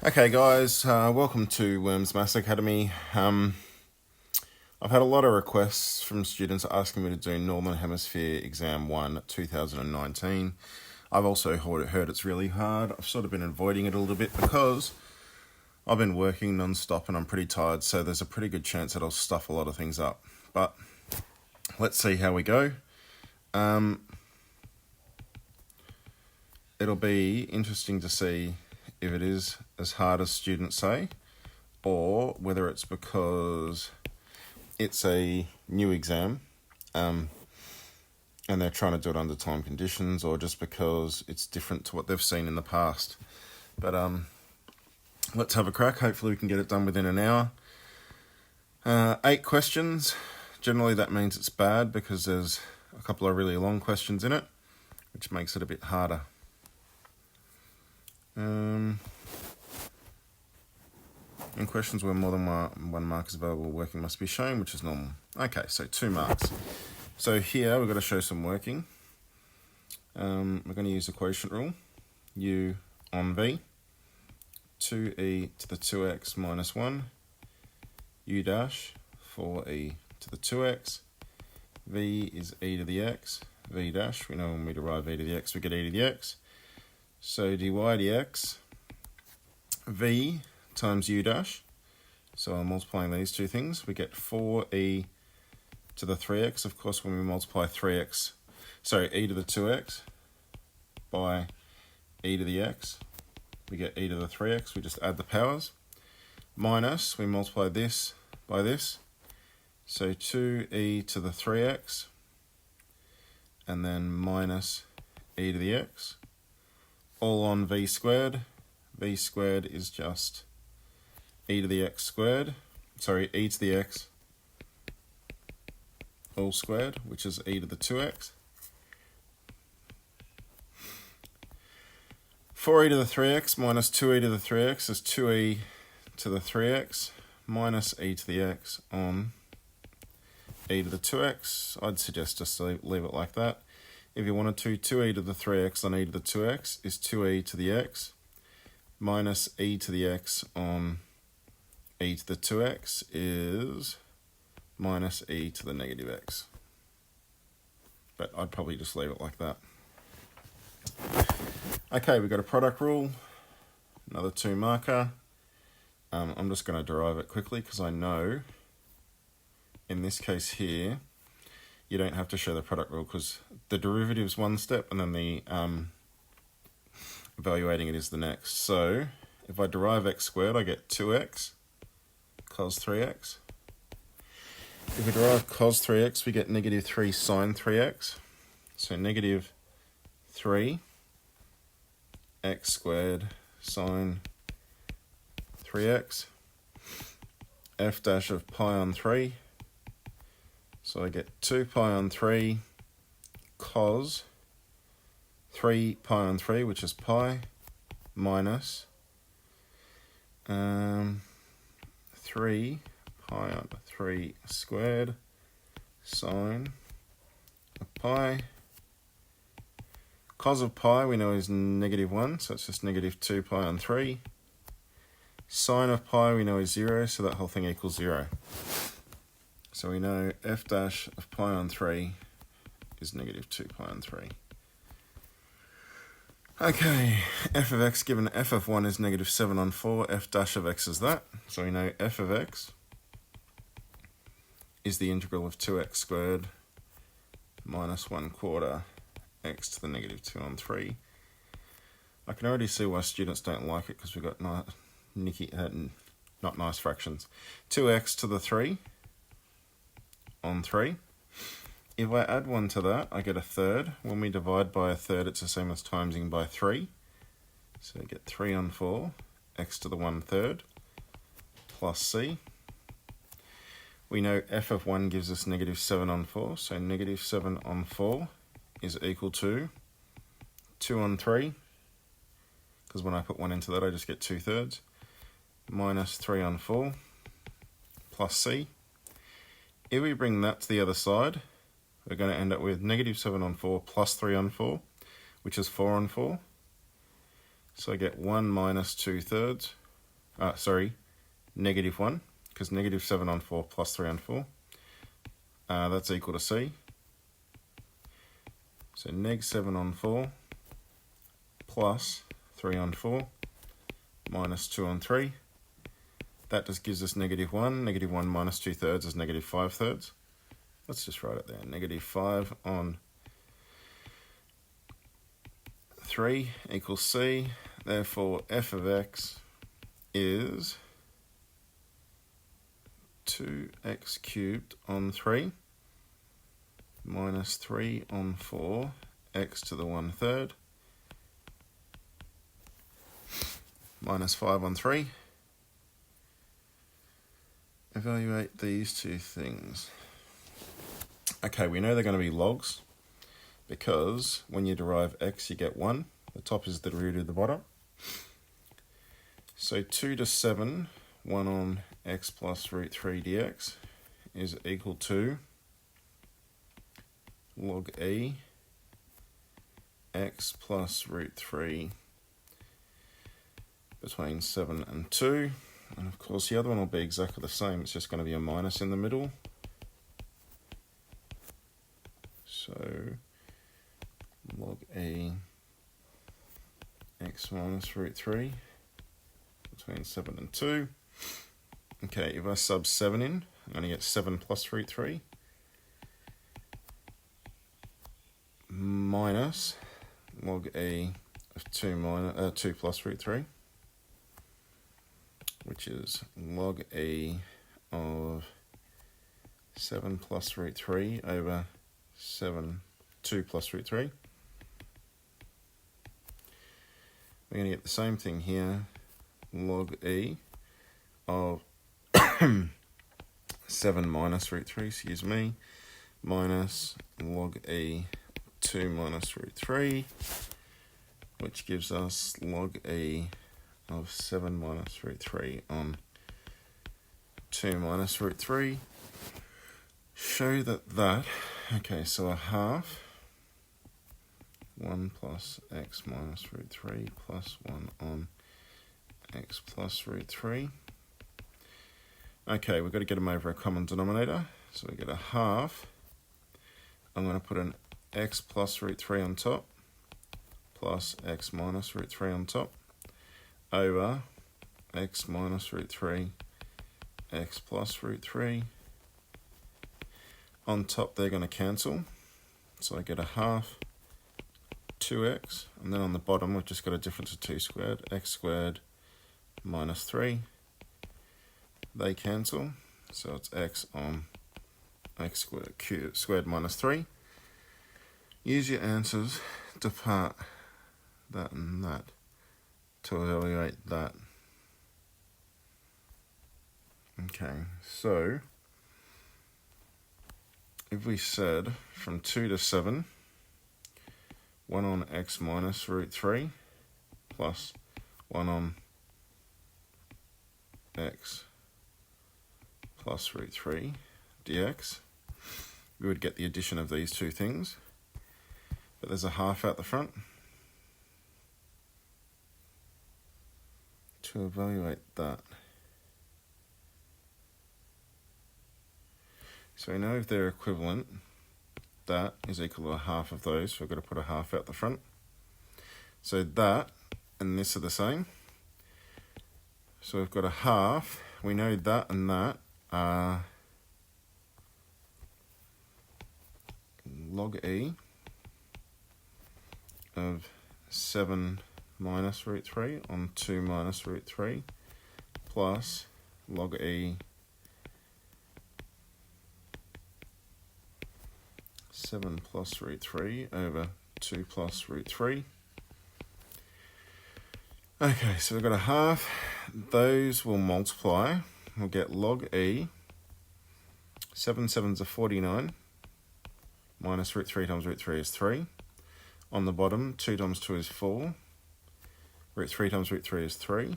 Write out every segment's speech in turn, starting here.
Okay guys, welcome to Worms Maths Academy. I've had a lot of requests from students asking me to do Northern Hemisphere Exam 1 2019. I've also heard it's really hard. I've sort of been avoiding it a little bit because I've been working non-stop and I'm pretty tired, so there's a pretty good chance that I'll stuff a lot of things up. But let's see how we go. It'll be interesting to see if it is as hard as students say, or whether it's because it's a new exam and they're trying to do it under time conditions, or just because it's different to what they've seen in the past. But let's have a crack. Hopefully we can get it done within an hour. 8 questions. Generally that means it's bad because there's a couple of really long questions in it, which makes it a bit harder. In questions where more than one mark is available, working must be shown, which is normal. Okay, so 2 marks. So here we've got to show some working. We're going to use the quotient rule. U on V, 2e to the 2x minus 1, u dash, 4e to the 2x, v is e to the x, v dash, we know when we derive e to the x, we get e to the x. So dy dx, v times u dash, so I'm multiplying these two things, we get 4e to the 3x. Of course, when we multiply e to the 2x by e to the x, we get e to the 3x, we just add the powers, minus, we multiply this by this, so 2e to the 3x, and then minus e to the x, all on v squared. V squared is just e to the x squared, e to the x all squared, which is e to the 2x. 4e to the 3x minus 2e to the 3x is 2e to the 3x minus e to the x on e to the 2x. I'd suggest just to leave it like that. If you wanted to, 2e to the 3x on e to the 2x is 2e to the x minus e to the x on e to the 2x is minus e to the negative x. But I'd probably just leave it like that. Okay, we've got a product rule, another 2 marker. I'm just going to derive it quickly because I know in this case here, you don't have to show the product rule because the derivative is one step and then the evaluating it is the next. So if I derive x squared, I get 2x cos 3x. If we derive cos 3x, we get negative 3 sine 3x. So negative 3 x squared sine 3x. F dash of pi on 3. So I get 2 pi on 3 cos 3 pi on 3, which is pi, minus 3 pi on 3 squared sine of pi. Cos of pi we know is negative 1, so it's just negative 2 pi on 3. Sine of pi we know is 0, so that whole thing equals 0. So we know f dash of pi on 3 is negative 2 pi on 3. Okay, f of x given f of 1 is negative 7 on 4, f dash of x is that. So we know f of x is the integral of 2x squared minus 1/4 x to the negative 2 on 3. I can already see why students don't like it because we've got not nice fractions. 2x to the 3 on 3. If I add 1 to that, I get a third. When we divide by a third, it's the same as timesing by 3. So I get 3 on 4, x to the 1/3, plus c. We know f of 1 gives us negative 7 on 4, so negative 7 on 4 is equal to 2 on 3, because when I put 1 into that, I just get 2/3, minus 3 on 4, plus c. If we bring that to the other side, we're going to end up with negative 7 on 4 plus 3 on 4, which is 4 on 4. So I get 1 minus 2/3, negative 1, because negative 7 on 4 plus 3 on 4, that's equal to c. So neg 7 on 4 plus 3 on 4 minus 2 on 3. That just gives us negative 1. Negative 1 minus 2/3 is negative 5/3. Let's just write it there. Negative 5 on 3 equals c. Therefore, f of x is 2x cubed on 3 minus 3 on 4, x to the 1/3, minus 5 on 3. Evaluate these two things. Okay, we know they're going to be logs because when you derive x, you get 1. The top is the root of the bottom. So 2 to 7, 1 on x plus root 3 dx is equal to log e x plus root 3 between 7 and 2. And of course the other one will be exactly the same, it's just going to be a minus in the middle. So log e x minus root 3 between 7 and 2. Okay, if I sub 7 in, I'm going to get 7 plus root 3 minus log e of 2 plus root 3, which is log e of 7 plus root 3 over 2 plus root 3. We're going to get the same thing here, log e of 7 minus root 3, minus log e 2 minus root 3, which gives us log e of 7 minus root 3 on 2 minus root 3. Show that, okay, so a half, 1 plus x minus root 3 plus 1 on x plus root 3. Okay, we've got to get them over a common denominator, so we get a half. I'm going to put an x plus root 3 on top, plus x minus root 3 on top, over x minus root 3, x plus root 3. On top they're going to cancel, so I get a half 2x, and then on the bottom we've just got a difference of 2 squared, x squared minus 3. They cancel, so it's x on x squared minus 3. Use your answers to part that and that to evaluate that. Okay, so if we said from 2 to 7, 1 on x minus root 3 plus 1 on x plus root 3 dx, we would get the addition of these two things, but there's a half out the front. To evaluate that, so we know if they're equivalent, that is equal to a half of those, so we've got to put a half out the front. So that and this are the same. So we've got a half, we know that and that are log e of 7 minus root 3 on 2 minus root 3 plus log e 7 plus root 3 over 2 plus root 3. Okay, so we've got a half. Those will multiply. We'll get log e, 7 sevens are 49, minus root 3 times root 3 is 3. On the bottom, 2 times 2 is 4. Root 3 times root 3 is 3,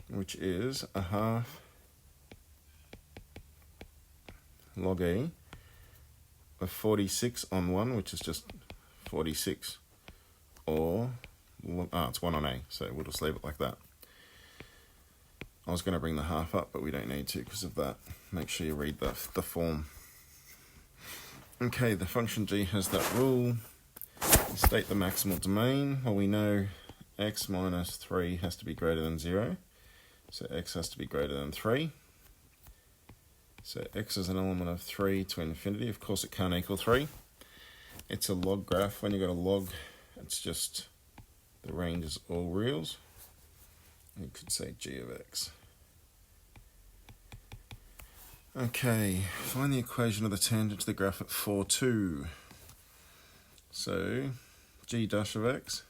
which is a half log e of 46 on 1, which is just 46, or it's 1 on A, so we'll just leave it like that. I was going to bring the half up, but we don't need to because of that. Make sure you read the form. Okay, the function g has that rule. State the maximal domain. Well, we know x minus 3 has to be greater than 0. So x has to be greater than 3. So x is an element of 3 to infinity. Of course, it can't equal 3. It's a log graph. When you got a log, it's just the range is all reals. You could say g of x. Okay, find the equation of the tangent to the graph at 4, 2. So g dash of x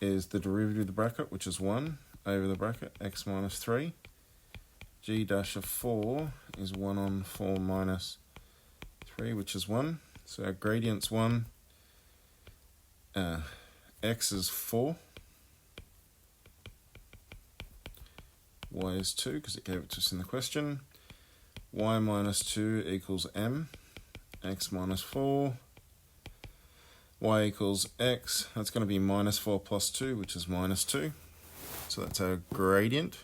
is the derivative of the bracket, which is 1, over the bracket, x minus 3. G dash of 4 is 1 on 4 minus 3, which is 1. So our gradient's 1. X is 4. Y is 2, because it gave it to us in the question. Y minus 2 equals m. X minus 4. Y equals x. That's going to be minus 4 plus 2, which is minus 2. So that's our gradient.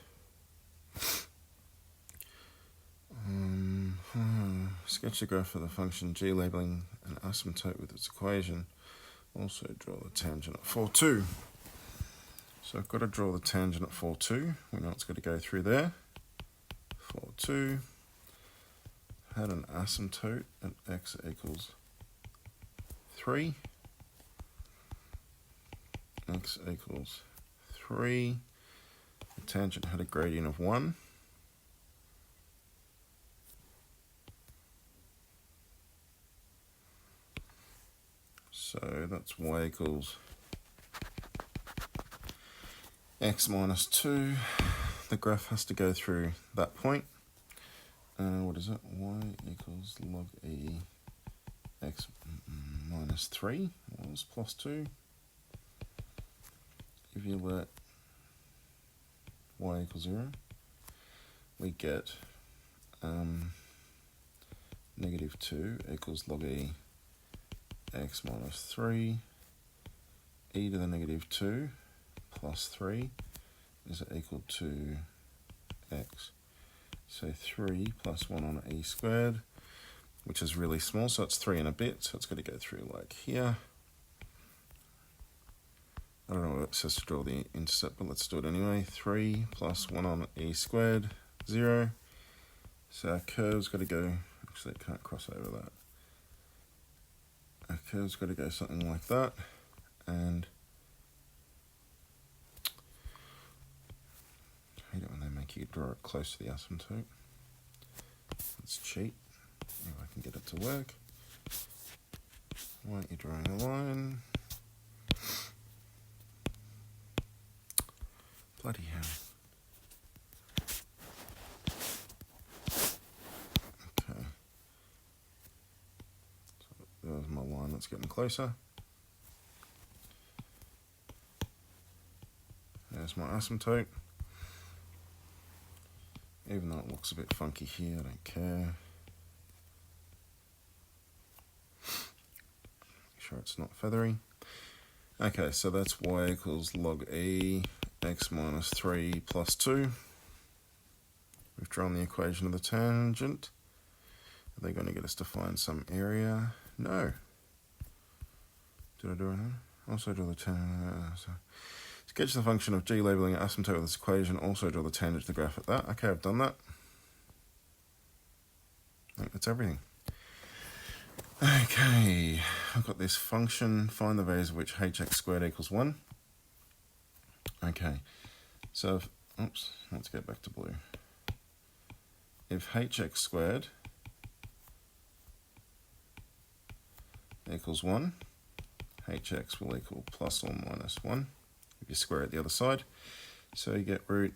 Sketch the graph of the function g, labeling an asymptote with its equation. Also draw the tangent at 4, 2. So I've got to draw the tangent at 4, 2. We know it's got to go through there. 4, 2. Had an asymptote at x equals 3. X equals 3. The tangent had a gradient of 1. So that's y equals x minus 2. The graph has to go through that point. What is it? Y equals log e x minus 3 was plus 2. If you let y equals 0, we get negative 2 equals log e x minus 3. E to the negative 2 plus 3 is equal to x. So 3 plus 1 on e squared, which is really small, so it's 3 and a bit, so it's got to go through like here. I don't know what it says to draw the intercept, but let's do it anyway. 3 plus 1 on e squared, 0. So our curve's got to go, actually it can't cross over that. Our curve's got to go something like that, and I hate it when they make you draw it close to the asymptote. Let's cheat, if I can get it to work. Why aren't you drawing a line? Bloody hell. Okay. So there's my line that's getting closer. There's my asymptote. Even though it looks a bit funky here, I don't care. Make sure it's not feathery. Okay, so that's y equals log e x minus 3 plus 2. We've drawn the equation of the tangent. Are they going to get us to find some area? No. Did I do it now? Also draw the tangent. Sketch the function of g, labeling an asymptote with this equation. Also draw the tangent to the graph at that. Okay, I've done that. I think that's everything. Okay, I've got this function. Find the values of which hx squared equals 1. Okay, so oops, let's get back to blue. If hx squared equals 1, hx will equal plus or minus 1 if you square it the other side. So you get root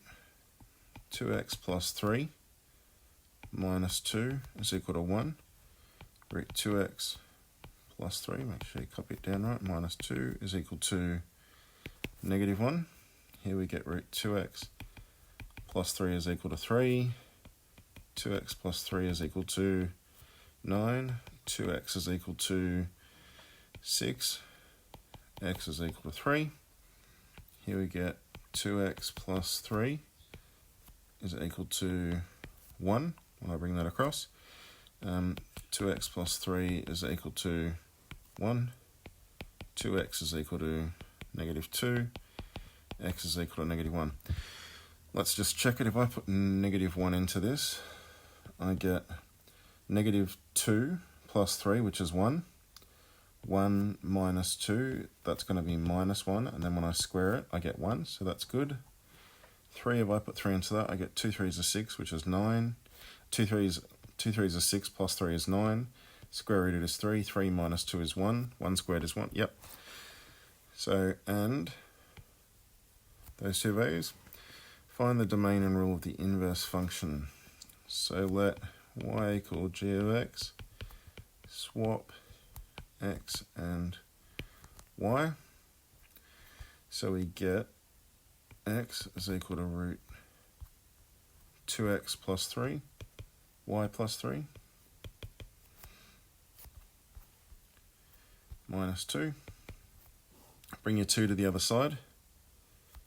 2x plus 3 minus 2 is equal to 1. Root 2x plus 3, make sure you copy it down right, minus 2 is equal to negative 1. Here we get root 2x plus 3 is equal to 3. 2x plus 3 is equal to 9. 2x is equal to 6. X is equal to 3. here we get 2x plus 3 is equal to 1 when I bring that across. 2x plus 3 is equal to 1. 2x is equal to negative 2. X is equal to negative 1. Let's just check it. If I put negative 1 into this, I get negative 2 plus 3, which is 1. 1 minus 2, that's going to be minus 1. And then when I square it, I get 1. So that's good. 3, if I put 3 into that, I get 2 3s are 6, which is 9. 2 3s are 6 plus 3 is 9. Square root is 3. 3 minus 2 is 1. 1 squared is 1. Yep. So, and those two values. Find the domain and rule of the inverse function. So let y equal g of x, swap x and y. So we get x is equal to root 2x plus 3, y plus 3, minus 2. Bring your 2 to the other side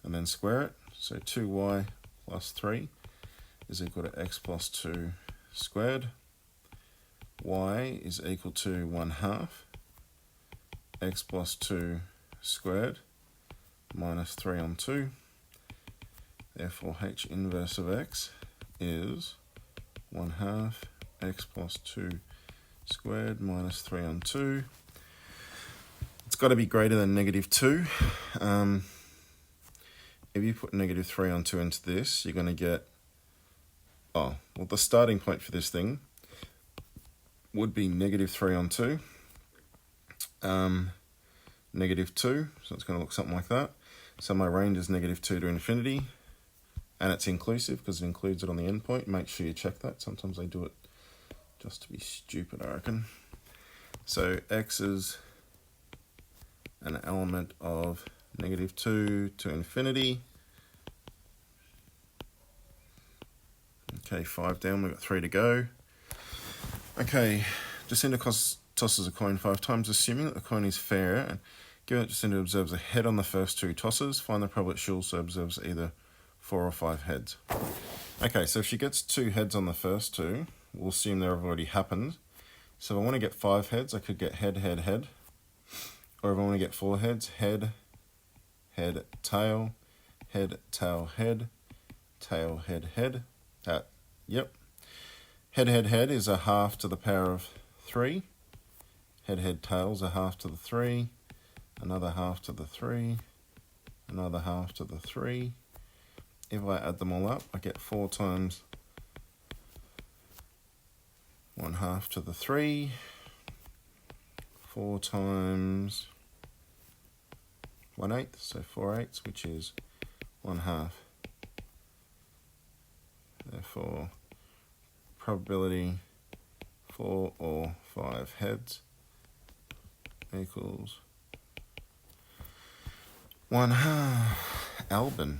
and then square it. So 2y plus 3 is equal to x plus 2 squared. Y is equal to 1/2 x plus 2 squared minus 3 on 2. Therefore, h inverse of x is 1/2 x plus 2 squared minus 3 on 2. It's got to be greater than negative 2. If you put negative 3 on 2 into this, you're going to get, the starting point for this thing would be negative 3 on 2, negative 2, so it's going to look something like that. So my range is negative 2 to infinity, and it's inclusive because it includes it on the endpoint. Make sure you check that. Sometimes they do it just to be stupid, I reckon. So x is an element of negative 2 to infinity. Okay, 5 down, we've got 3 to go. Okay, Jacinta tosses a coin 5 times, assuming that the coin is fair, and given that Jacinta observes a head on the first 2 tosses, find the probability she also observes either 4 or 5 heads. Okay, so if she gets 2 heads on the first 2, we'll assume they've already happened. So if I want to get 5 heads, I could get head, head, head. Or if I want to get 4 heads, head, head, tail, head, tail, head, tail, head, head. Yep. Head, head, head is a half to the power of 3. Head, head, tail is a half to the 3. Another half to the 3. Another half to the 3. If I add them all up, I get 4 times 1/2 to the 3. 4 times 1/8, so 4/8, which is 1/2. Therefore, probability 4 or 5 heads equals 1/2. Albin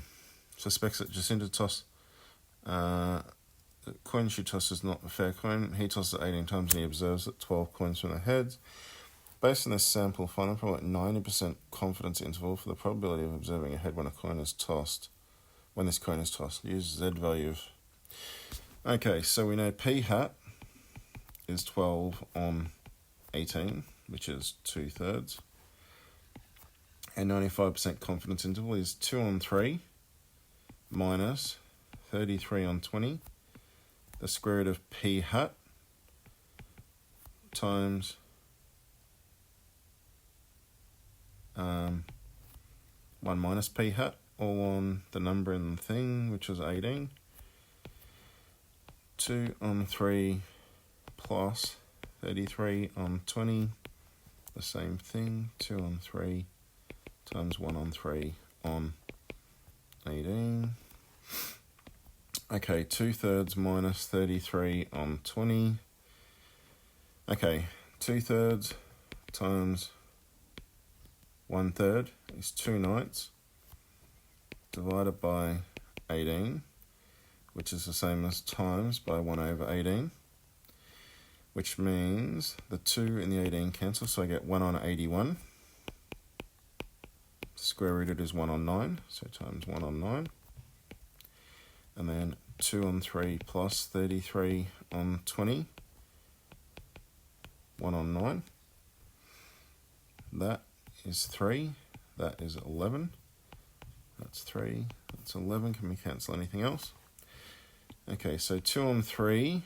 suspects that Jacinta toss the coin she tosses is not a fair coin. He tosses it 18 times and he observes that 12 coins from the heads. Based on this sample, find the probability 90% confidence interval for the probability of observing a head when a coin is tossed. When this coin is tossed, use Z value of. Okay, so we know p hat is 12 on 18, which is 2/3. And 95% confidence interval is 2 on 3 minus 33 on 20. The square root of p hat times 1 minus p hat, all on the number in the thing, which is 18. 2 on 3 plus 33 on 20, the same thing, 2 on 3 times 1 on 3 on 18. Okay, 2/3 minus 33 on 20. Okay, 2/3 times 1/3 is 2/9 divided by 18, which is the same as times by 1/18, which means the 2 and the 18 cancel, so I get 1 on 81 square rooted is 1 on 9, so times 1 on 9. And then 2 on 3 plus 33 on 20, 1 on 9. That is 3, that is 11. That's 3, that's 11. Can we cancel anything else? Okay, so 2 on 3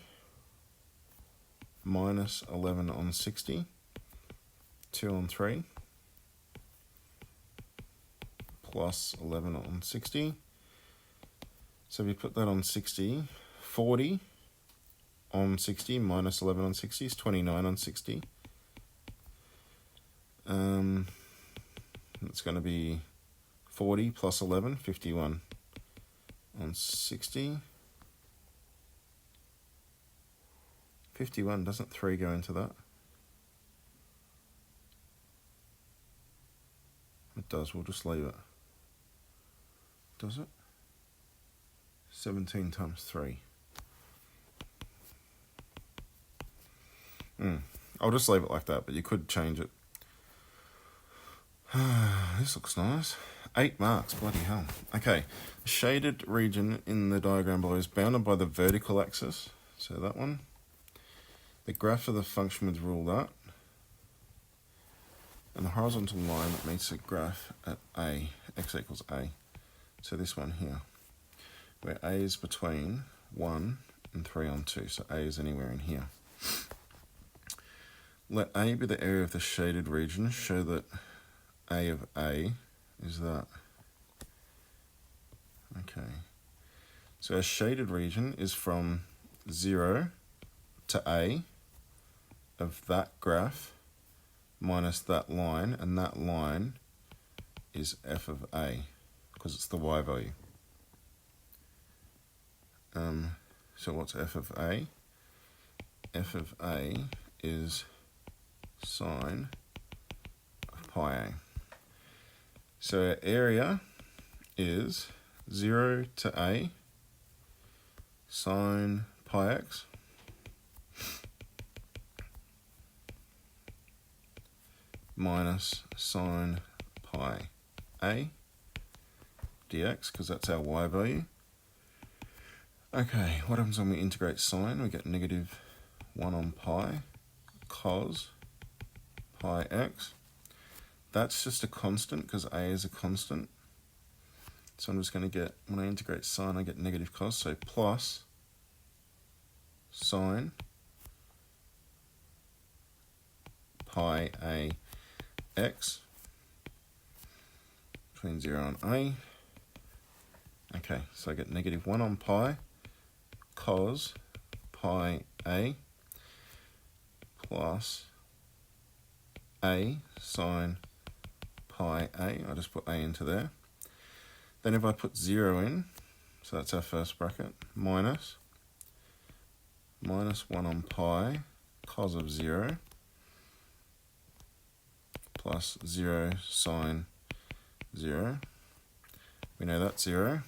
minus 11 on 60. 2 on 3 plus 11 on 60. So we put that on 60. 40 on 60 minus 11 on 60 is 29 on 60. It's going to be 40 plus 11, 51 on 60. 51, doesn't 3 go into that? It does, we'll just leave it. Does it? 17 times 3. I'll just leave it like that, but you could change it. This looks nice. 8 marks, bloody hell. Okay, the shaded region in the diagram below is bounded by the vertical axis, so that one. The graph of the function with rule that. And the horizontal line that meets the graph at A, x equals A. So this one here, where A is between 1 and 3 on 2, so A is anywhere in here. Let A be the area of the shaded region, show that A of A is that. Okay, so our shaded region is from 0 to A of that graph minus that line, and that line is f of A because it's the y value. So what's f of A? F of A is sine of pi A. So our area is 0 to A sine pi x minus sine pi A dx, because that's our y value. Okay, what happens when we integrate sine? We get negative 1 on pi cos pi x. That's just a constant because A is a constant. So I'm just going to get, when I integrate sine, I get negative cos, so plus sine pi A x between 0 and A. Okay, so I get negative 1 on pi cos pi A plus A sine pi A. I just put A into there. Then if I put 0 in, so that's our first bracket, minus 1 on pi cos of 0 plus 0 sine 0. We know that's 0.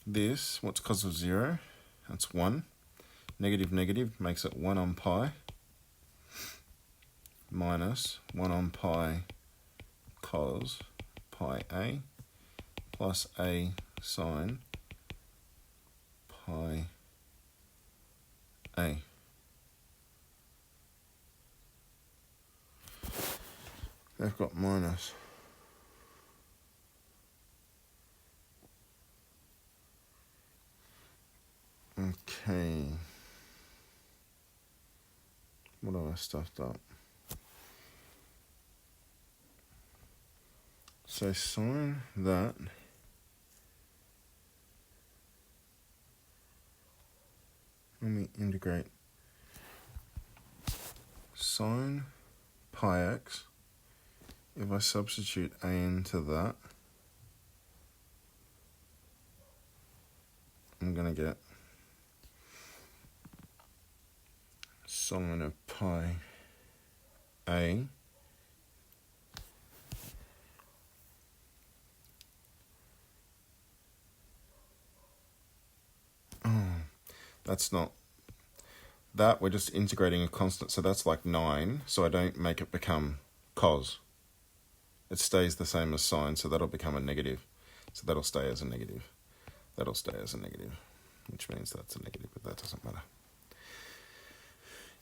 This, what's cos of 0? That's 1. Negative negative makes it 1 on pi minus 1 on pi cos pi A plus A sine pi A. They've got minus. Okay. What have I stuffed up? So sine that when we integrate sine pi x, if I substitute A into that, I'm going to get sine of pi A that's not that, we're just integrating a constant, so that's like 9, so I don't make it become cos. it stays the same as sine, so that'll become a negative. So that'll stay as a negative. That'll stay as a negative, which means that's a negative, but that doesn't matter.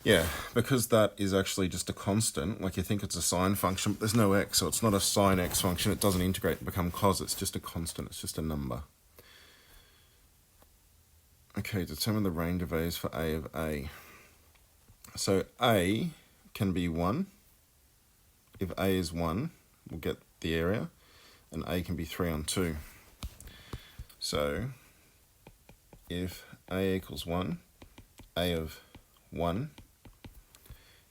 Yeah, because that is actually just a constant, like you think it's a sine function, but there's no x, so it's not a sine x function. It doesn't integrate and become cos. It's just a constant. It's just a number. Okay, determine the range of a's for a of a. So a can be 1. If a is 1, we'll get the area, and a can be 3 on 2. So if a equals 1, a of 1,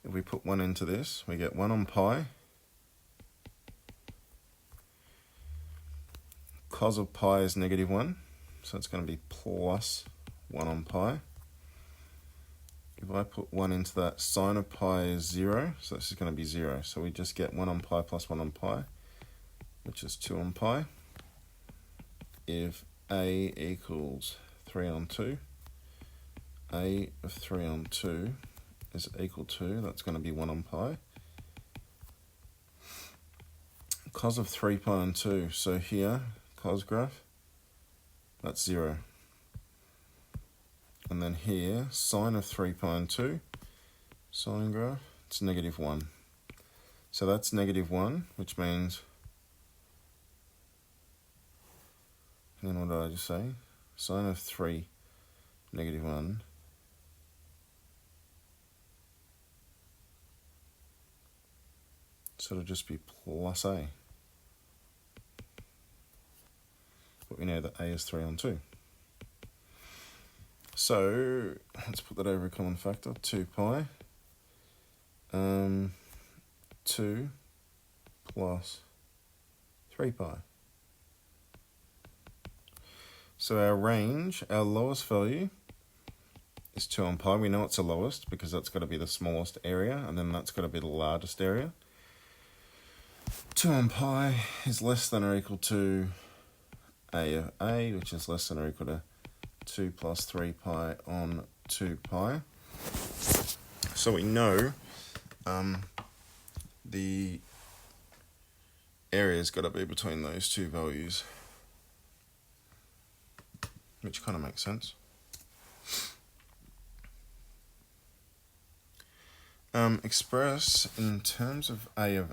if we put 1 into this, we get 1 on pi. Cos of pi is negative 1, so it's going to be plus 1 on pi. If I put 1 into that, sine of pi is 0, so this is going to be 0. So we just get 1 on pi plus 1 on pi, which is 2 on pi. If a equals 3 on 2, a of 3 on 2 is equal to, that's going to be 1 on pi. Cos of 3 pi on 2, so here, cos graph, that's 0. And then here, sine of 3 pi on 2, sine graph, it's negative 1. So that's negative 1, which means, and then what did I just say? Sine of 3, negative 1. So it'll just be plus a. But we know that a is 3 on 2. So let's put that over a common factor, 2 pi. 2 plus 3 pi. So our range, our lowest value is 2 on pi. We know it's the lowest because that's got to be the smallest area, and then that's got to be the largest area. 2 on pi is less than or equal to a of a, which is less than or equal to 2 plus 3 pi on 2 pi. So we know the area's got to be between those two values, which kind of makes sense. Express in terms of a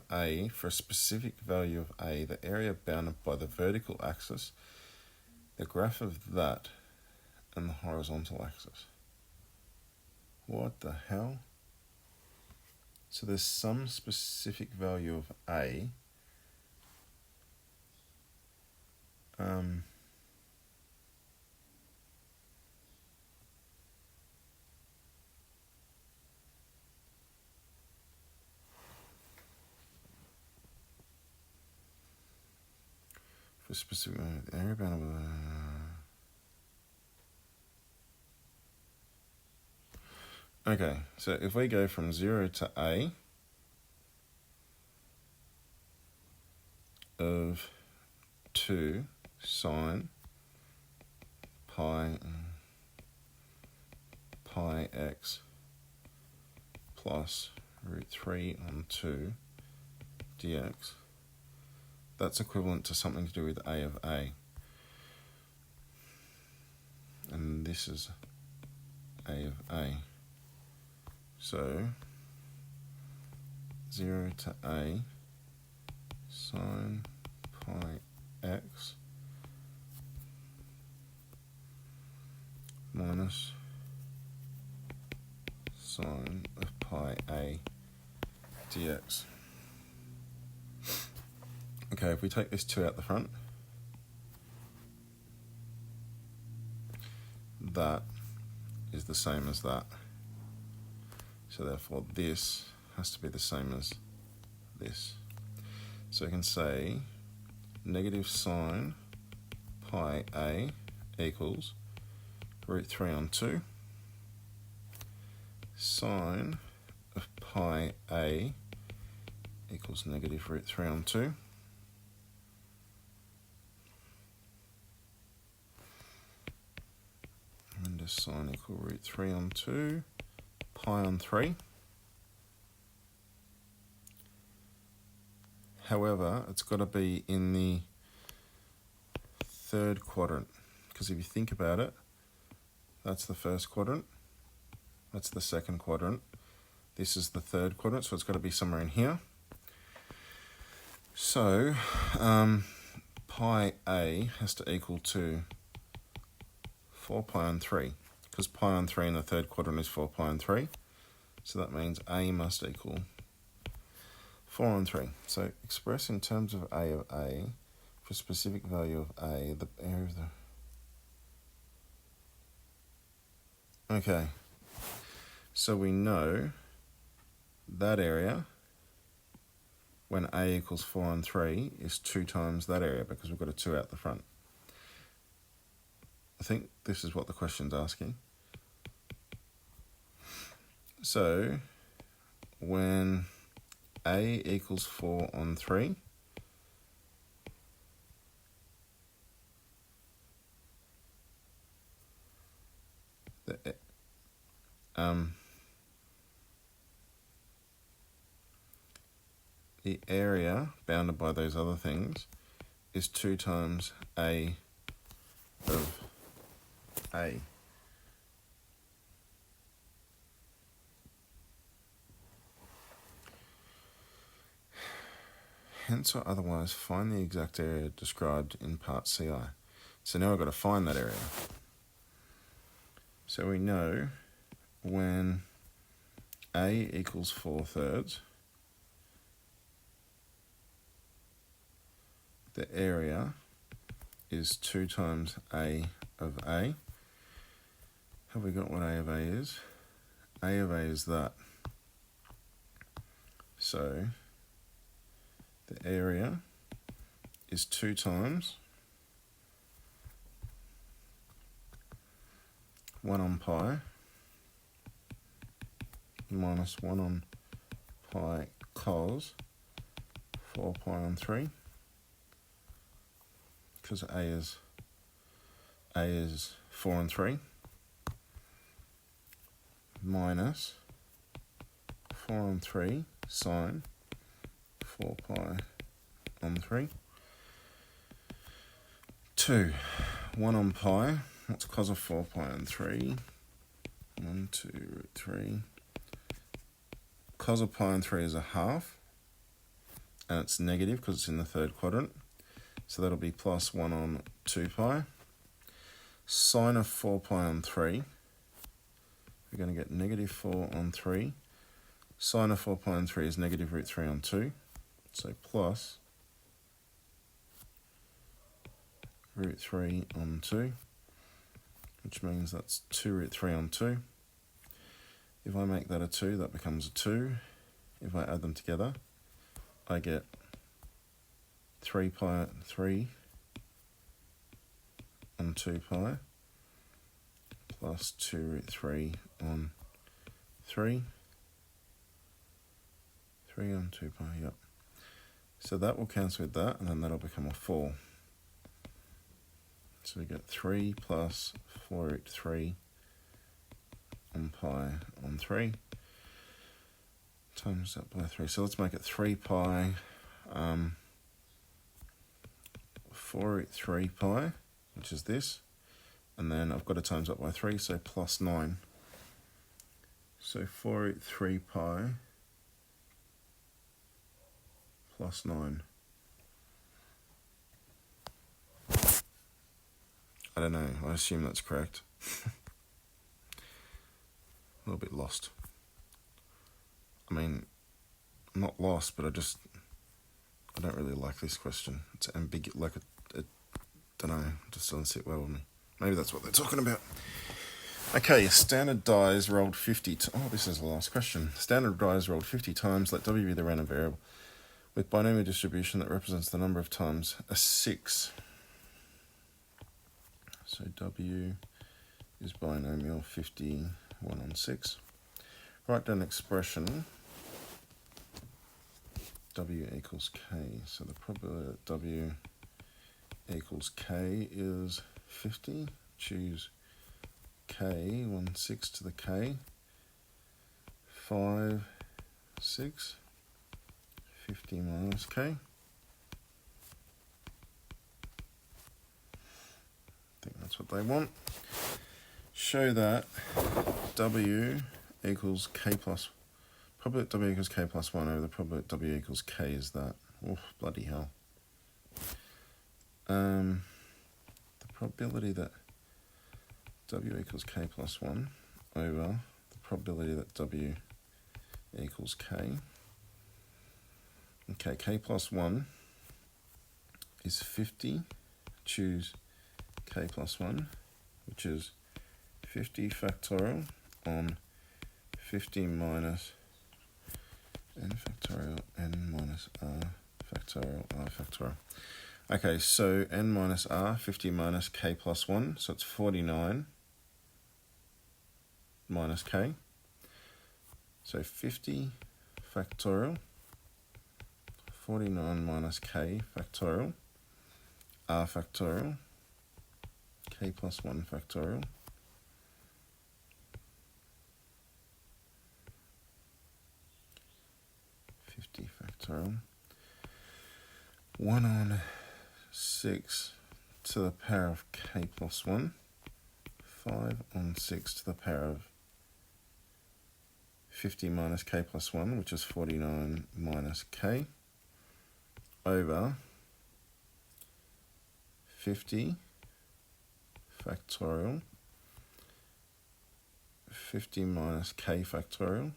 for a specific value of a, the area bounded by the vertical axis, the graph of that, and the horizontal axis. What the hell? So there's some specific value of a. For specific area bounded by okay, so if we go from 0 to a of 2 sine pi x plus root 3 on 2 dx, that's equivalent to something to do with a of a. And this is a of a. So 0 to a sine pi x minus sine of pi a dx. Okay, if we take this 2 out the front, that is the same as that. So therefore this has to be the same as this. So we can say negative sine pi a equals root 3 on 2 sine of pi a equals negative root 3 on 2. And just sine equal root 3 on 2, pi on 3. However, it's got to be in the third quadrant, because if you think about it, that's the first quadrant, that's the second quadrant, this is the third quadrant, so it's got to be somewhere in here. So pi a has to equal to 4 pi on 3, because pi on 3 in the third quadrant is 4 pi on 3, so that means a must equal 4 on 3. So express in terms of a for a specific value of a, the area of the... Okay, so we know that area, when a equals 4 on 3, is 2 times that area, because we've got a 2 out the front. I think this is what the question's asking. So when a equals 4 on 3, the area bounded by those other things is 2 times a of a. Hence or otherwise, find the exact area described in part CI. So now I've got to find that area. So we know when a equals 4/3, the area is 2 times a of a. Have we got what a of a is? A of a is that. So the area is 2 times 1 on pi minus 1 on pi cos 4 pi on 3, because a is 4 on 3, minus 4 on 3 sine 4 pi on 3, 2, 1 on pi, what's cos of 4 pi on 3? 1, 2, root 3. Cos of pi on 3 is a half, and it's negative because it's in the third quadrant, so that'll be plus 1 on 2 pi. Sine of 4 pi on 3, we're going to get negative 4 on 3. Sine of 4 pi on 3 is negative root 3 on 2, so plus root 3 on 2, which means that's 2 root 3 on 2. If I make that a 2, that becomes a 2. If I add them together, I get 3 pi 3 on 2 pi plus 2 root 3 on 3. 3 on 2 pi, yep. So that will cancel with that, and then that'll become a 4. So we get 3 plus 4 root 3 on pi on 3 times that by 3. So let's make it 3 pi 4 root 3 pi, which is this, and then I've got to times that by 3, so plus 9. So 4 root 3 pi plus 9. I don't know, I assume that's correct. A little bit lost. I mean, I'm not lost, but I don't really like this question. It's ambiguous, like I don't know, it just doesn't sit well with me. Maybe that's what they're talking about. Okay, standard dies rolled 50 oh, this is the last question. Standard dies rolled 50 times, let W be the random variable, with binomial distribution that represents the number of times a 6. So W is binomial 50, 1 on 6. Write down expression W equals K. So the probability that W equals K is 50. Choose K, 1/6 to the K. 5, 6. 50 minus K. what they want. Show that W equals K plus, probability W equals K plus 1 over the probability W equals K is that. Oh, bloody hell. The probability that W equals K plus 1 over the probability that W equals K. Okay, K plus 1 is 50. Choose K plus 1, which is 50 factorial on 50 minus n factorial n minus r factorial r factorial. Okay, so n minus r, 50 minus k plus 1, so it's 49 minus k. So 50 factorial, 49 minus k factorial, r factorial, k plus 1 factorial, factorial, 1 on 6 to the power of k plus 1, 5 on 6 to the power of 50 minus k plus 1, which is 49 minus k, over 50 factorial, 50 minus k factorial,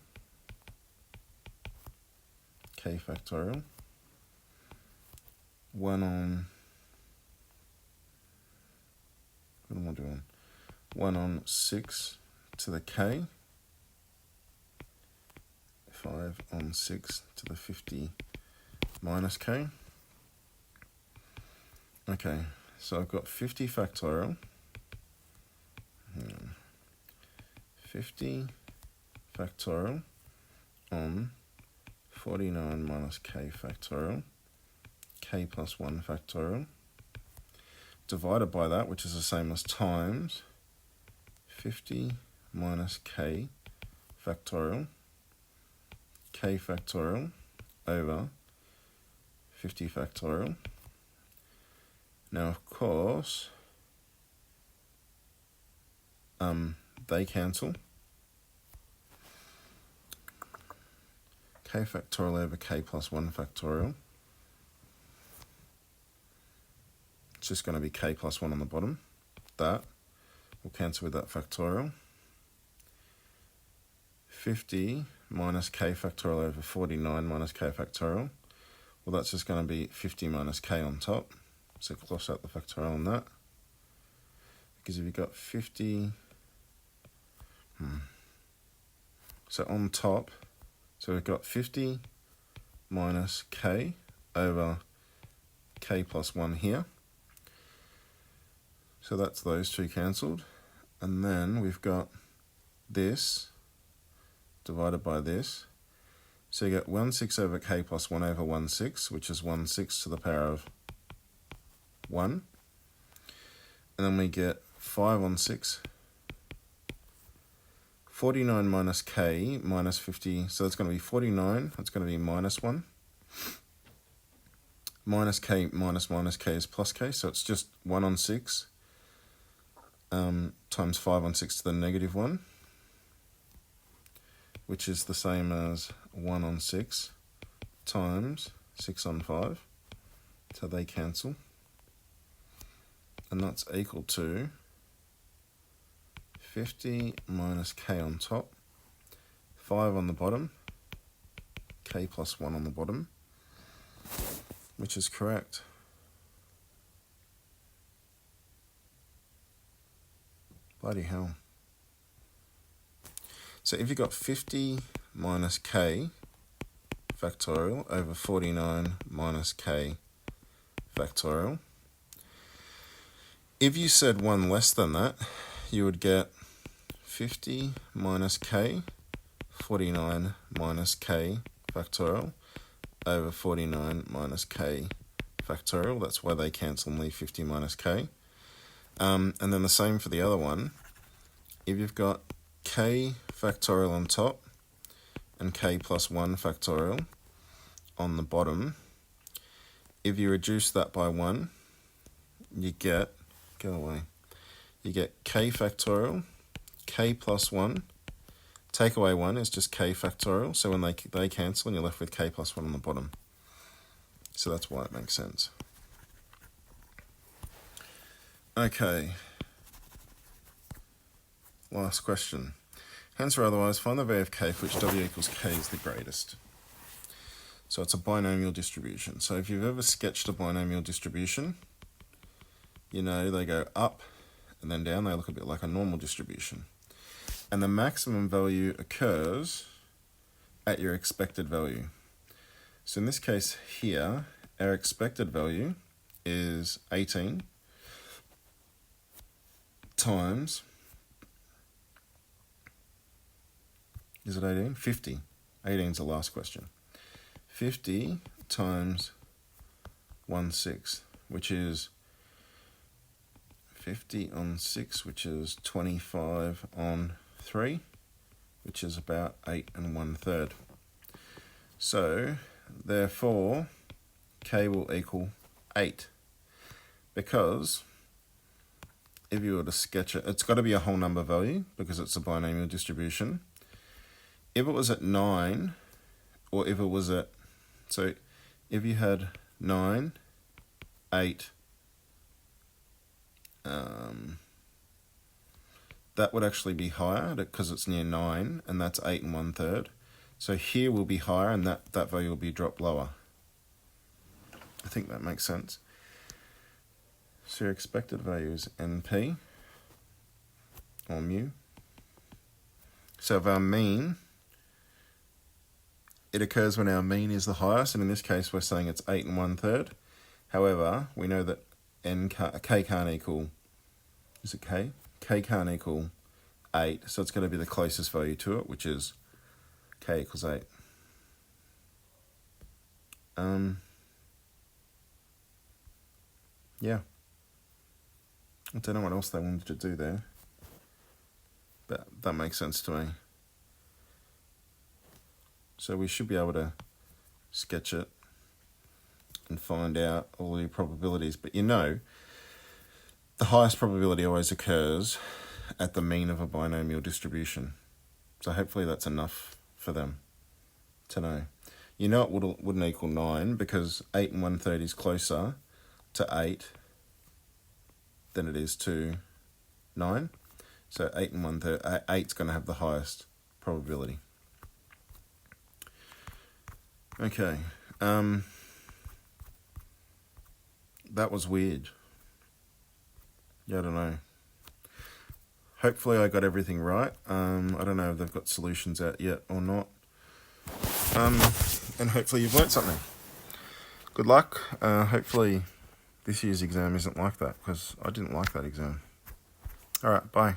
k factorial, 1 on, what am I doing? 1 on 6 to the k, 5 on 6 to the 50 minus k. Okay, so I've got 50 factorial, 50 factorial on 49 minus k factorial, k plus 1 factorial, divided by that, which is the same as times 50 minus k factorial, k factorial over 50 factorial. Now, of course, they cancel. K factorial over k plus 1 factorial. It's just going to be k plus 1 on the bottom. That will cancel with that factorial. 50 minus k factorial over 49 minus k factorial. Well, that's just going to be 50 minus k on top. So cross out the factorial on that. Because if you've got 50... So on top, so we've got 50 minus k over k plus 1 here. So that's those two cancelled. And then we've got this divided by this. So you get 1/6 over k plus 1 over 1/6, which is 1/6 to the power of 1. And then we get 5 on 6. 49 minus k minus 50, so that's going to be 49, that's going to be minus 1. Minus k minus k is plus k, so it's just 1 on 6 times 5 on 6 to the negative 1, which is the same as 1 on 6 times 6 on 5, so they cancel. And that's equal to 50 minus k on top, 5 on the bottom, k plus 1 on the bottom, which is correct. Bloody hell. So if you've got 50 minus k factorial over 49 minus k factorial, if you said 1 less than that, you would get 50 minus k, 49 minus k factorial over 49 minus k factorial. That's why they cancel and leave 50 minus k. And then the same for the other one. If you've got k factorial on top and k plus 1 factorial on the bottom, if you reduce that by 1, you get, go away, you get k factorial, k plus 1. Take away 1 is just k factorial, so when they cancel and you're left with k plus 1 on the bottom. So that's why it makes sense. Okay. Last question. Hence or otherwise, find the value of k for which w equals k is the greatest. So it's a binomial distribution. So if you've ever sketched a binomial distribution, you know they go up and then down. They look a bit like a normal distribution. And the maximum value occurs at your expected value. So in this case here, our expected value is 18 times, is it 18? 50. 18 is the last question. 50 times 1/6, which is 50 on 6, which is 25 on 3, which is about 8 1/3. So, therefore, k will equal 8. Because if you were to sketch it, it's got to be a whole number value because it's a binomial distribution. If it was at 9, or if it was at, so if you had 9, 8, that would actually be higher because it's near 9, and that's 8 1/3. So here will be higher, and that value will be dropped lower. I think that makes sense. So your expected value is NP, or mu. So if our mean, it occurs when our mean is the highest, and in this case we're saying it's 8 1/3. However, we know that k can't equal, is it k? K can't equal 8, so it's going to be the closest value to it, which is k equals 8. Yeah. I don't know what else they wanted to do there. That makes sense to me. So we should be able to sketch it and find out all the probabilities. But you know, the highest probability always occurs at the mean of a binomial distribution. So hopefully that's enough for them to know. You know it wouldn't equal 9 because 8 1/3 is closer to 8 than it is to 9. So 8 1/3, 8's going to have the highest probability. Okay, that was weird. Yeah, I don't know. Hopefully I got everything right. I don't know if they've got solutions out yet or not. And hopefully you've learnt something. Good luck. Hopefully this year's exam isn't like that, because I didn't like that exam. Alright, bye.